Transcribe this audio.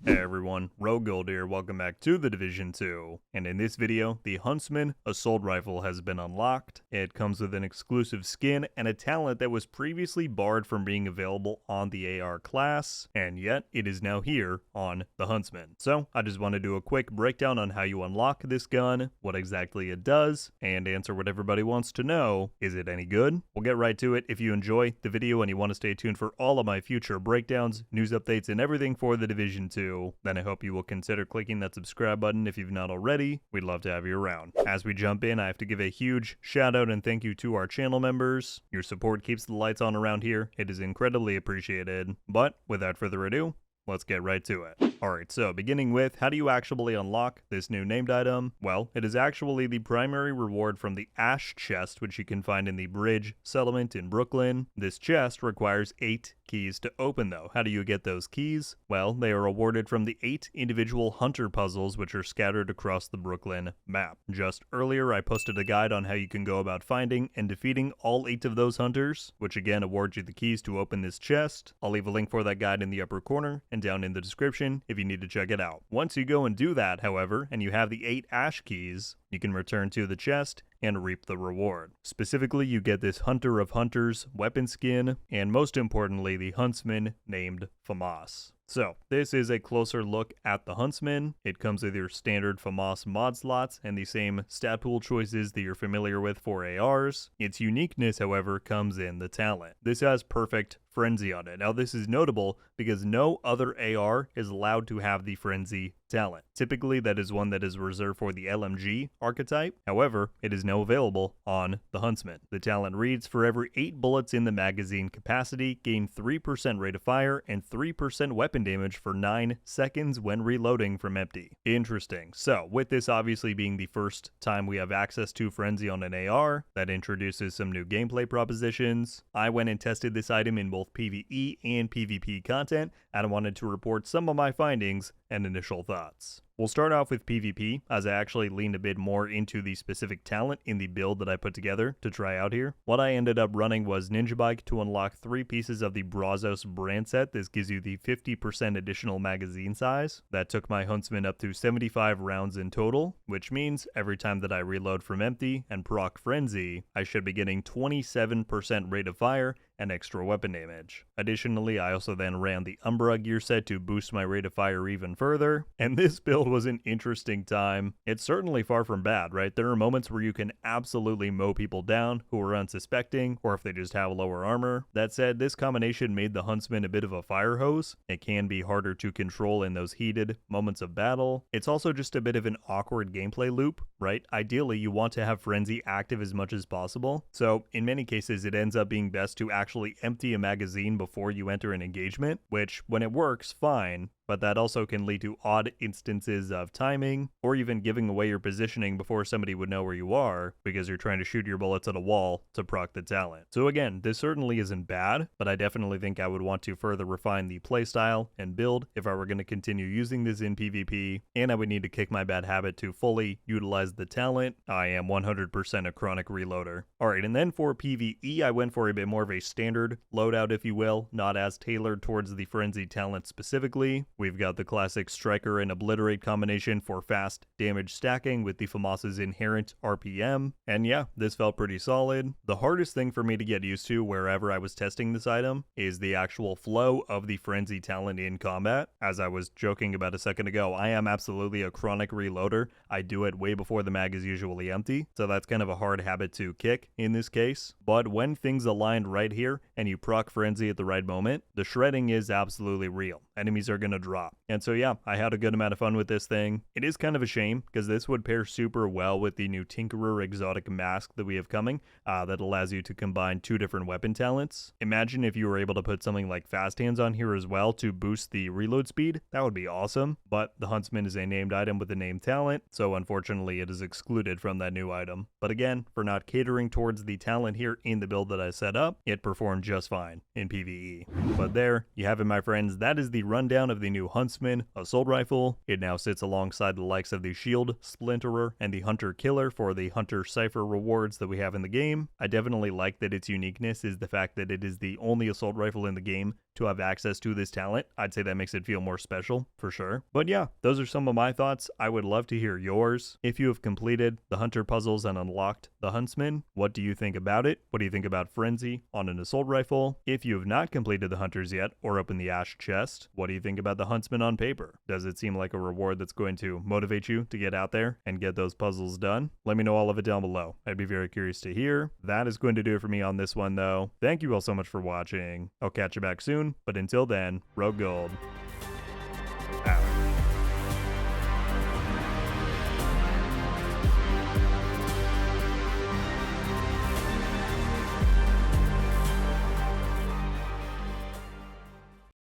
Hey everyone, RogueGold here, welcome back to the Division 2, and in this video, the Huntsman assault rifle has been unlocked. It comes with an exclusive skin and a talent that was previously barred from being available on the AR class, and yet it is now here on the Huntsman. So I just want to do a quick breakdown on how you unlock this gun, what exactly it does, and answer what everybody wants to know. Is it any good? We'll get right to it. If you enjoy the video and you want to stay tuned for all of my future breakdowns, news updates, and everything for the Division 2, then I hope you will consider clicking that subscribe button if you've not already. We'd love to have you around. As we jump in, I have to give a huge shout out and thank you to our channel members. Your support keeps the lights on around here. It is incredibly appreciated. But without further ado, let's get right to it. Alright, so beginning with, how do you actually unlock this new named item? Well, it is actually the primary reward from the Ash chest, which you can find in the Bridge settlement in Brooklyn. This chest requires 8 keys to open though. How do you get those keys? Well, they are awarded from the 8 individual hunter puzzles which are scattered across the Brooklyn map. Just earlier, I posted a guide on how you can go about finding and defeating all 8 of those hunters, which again awards you the keys to open this chest. I'll leave a link for that guide in the upper corner and down in the description if you need to check it out. Once you go and do that, however, and you have the 8 Ash keys, you can return to the chest and reap the reward. Specifically, you get this Hunter of Hunters weapon skin, and most importantly, the Huntsman named FAMAS. So, this is a closer look at the Huntsman. It comes with your standard FAMAS mod slots and the same stat pool choices that you're familiar with for ARs. Its uniqueness, however, comes in the talent. This has perfect Frenzy on it. Now this is notable because no other AR is allowed to have the Frenzy talent. Typically that is one that is reserved for the LMG archetype. However, it is now available on the Huntsman. The talent reads, for every 8 bullets in the magazine capacity, gain 3% rate of fire and 3% weapon damage for 9 seconds when reloading from empty. Interesting. So with this obviously being the first time we have access to Frenzy on an AR, that introduces some new gameplay propositions. I went and tested this item in both PvE and PvP content, and I wanted to report some of my findings and initial thoughts. We'll start off with PvP, as I actually leaned a bit more into the specific talent in the build that I put together to try out here. What I ended up running was Ninja Bike to unlock 3 pieces of the Brazos brand set. This gives you the 50% additional magazine size. That took my Huntsman up to 75 rounds in total, which means every time that I reload from empty and proc Frenzy, I should be getting 27% rate of fire and extra weapon damage. Additionally, I also then ran the Umbra gear set to boost my rate of fire even further, and this build was an interesting time. It's certainly far from bad, right? There are moments where you can absolutely mow people down who are unsuspecting, or if they just have lower armor. That said, this combination made the Huntsman a bit of a fire hose. It can be harder to control in those heated moments of battle. It's also just a bit of an awkward gameplay loop, right? Ideally, you want to have Frenzy active as much as possible, so in many cases it ends up being best to actually empty a magazine before you enter an engagement, which when it works, fine, but that also can lead to odd instances of timing, or even giving away your positioning before somebody would know where you are, because you're trying to shoot your bullets at a wall to proc the talent. So again, this certainly isn't bad, but I definitely think I would want to further refine the playstyle and build if I were going to continue using this in PvP, and I would need to kick my bad habit to fully utilize the talent. I am 100% a chronic reloader. Alright, and then for PvE, I went for a bit more of a standard loadout, if you will, not as tailored towards the Frenzy talent specifically. We've got the classic Striker and Obliterate combination for fast damage stacking with the FAMAS's inherent RPM, and yeah, this felt pretty solid. The hardest thing for me to get used to wherever I was testing this item is the actual flow of the Frenzy talent in combat. As I was joking about a second ago, I am absolutely a chronic reloader. I do it way before the mag is usually empty, so that's kind of a hard habit to kick in this case. But when things aligned right here and you proc Frenzy at the right moment, the shredding is absolutely real. Enemies are going to drop. And so yeah, I had a good amount of fun with this thing. It is kind of a shame because this would pair super well with the new Tinkerer exotic mask that we have coming that allows you to combine 2 different weapon talents. Imagine if you were able to put something like Fast Hands on here as well to boost the reload speed. That would be awesome, but the Huntsman is a named item with a named talent, so unfortunately it is excluded from that new item. But again, for not catering towards the talent here in the build that I set up, it performed just fine in PvE. But there you have it, my friends. That is the rundown of the new Huntsman assault rifle. It now sits alongside the likes of the Shield Splinterer and the Hunter Killer for the Hunter Cypher rewards that we have in the game. I definitely like that its uniqueness is the fact that it is the only assault rifle in the game to have access to this talent. I'd say that makes it feel more special, for sure. But yeah, those are some of my thoughts. I would love to hear yours. If you have completed the Hunter puzzles and unlocked the Huntsman, what do you think about it? What do you think about Frenzy on an assault rifle? If you have not completed the Hunters yet or opened the Ash chest, what do you think about the Huntsman on paper? Does it seem like a reward that's going to motivate you to get out there and get those puzzles done? Let me know all of it down below. I'd be very curious to hear. That is going to do it for me on this one, though. Thank you all so much for watching. I'll catch you back soon, but until then, Rogue Gold.